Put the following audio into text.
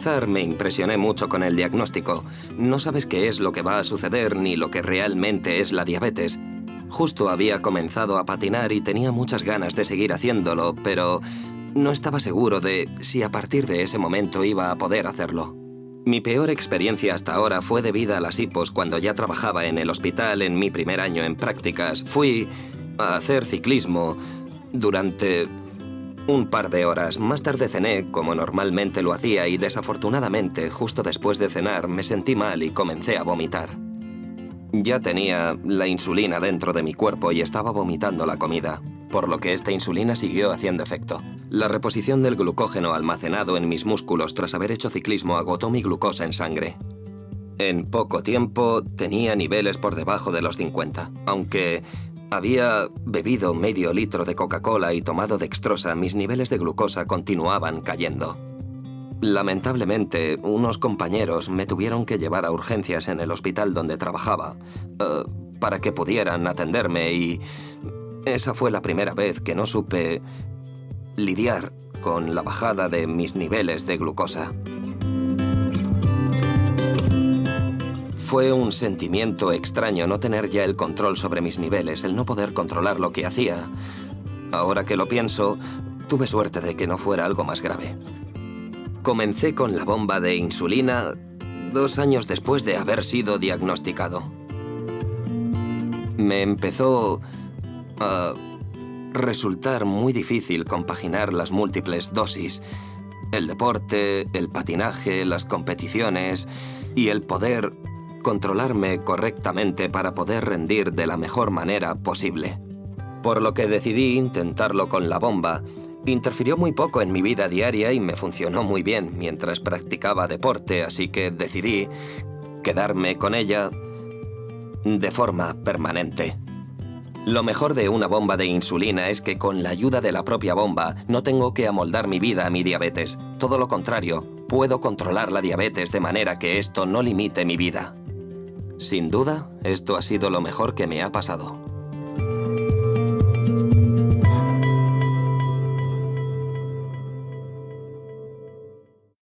empezar, me impresioné mucho con el diagnóstico. No sabes qué es lo que va a suceder ni lo que realmente es la diabetes. Justo había comenzado a patinar y tenía muchas ganas de seguir haciéndolo, pero no estaba seguro de si a partir de ese momento iba a poder hacerlo. Mi peor experiencia hasta ahora fue debida a las hipos cuando ya trabajaba en el hospital en mi primer año en prácticas. Fui a hacer ciclismo durante un par de horas. Más tarde cené, como normalmente lo hacía, y desafortunadamente, justo después de cenar, me sentí mal y comencé a vomitar. Ya tenía la insulina dentro de mi cuerpo y estaba vomitando la comida, por lo que esta insulina siguió haciendo efecto. La reposición del glucógeno almacenado en mis músculos tras haber hecho ciclismo agotó mi glucosa en sangre. En poco tiempo tenía niveles por debajo de los 50. Aunque había bebido medio litro de Coca-Cola y tomado dextrosa, mis niveles de glucosa continuaban cayendo. Lamentablemente, unos compañeros me tuvieron que llevar a urgencias en el hospital donde trabajaba para que pudieran atenderme, y esa fue la primera vez que no supe lidiar con la bajada de mis niveles de glucosa. Fue un sentimiento extraño no tener ya el control sobre mis niveles, el no poder controlar lo que hacía. Ahora que lo pienso, tuve suerte de que no fuera algo más grave. Comencé con la bomba de insulina 2 años después de haber sido diagnosticado. Me empezó a resultar muy difícil compaginar las múltiples dosis, el deporte, el patinaje, las competiciones y el poder controlarme correctamente para poder rendir de la mejor manera posible. Por lo que decidí intentarlo con la bomba. Interfirió muy poco en mi vida diaria y me funcionó muy bien mientras practicaba deporte, así que decidí quedarme con ella de forma permanente. Lo mejor de una bomba de insulina es que con la ayuda de la propia bomba no tengo que amoldar mi vida a mi diabetes. Todo lo contrario, puedo controlar la diabetes de manera que esto no limite mi vida. Sin duda, esto ha sido lo mejor que me ha pasado.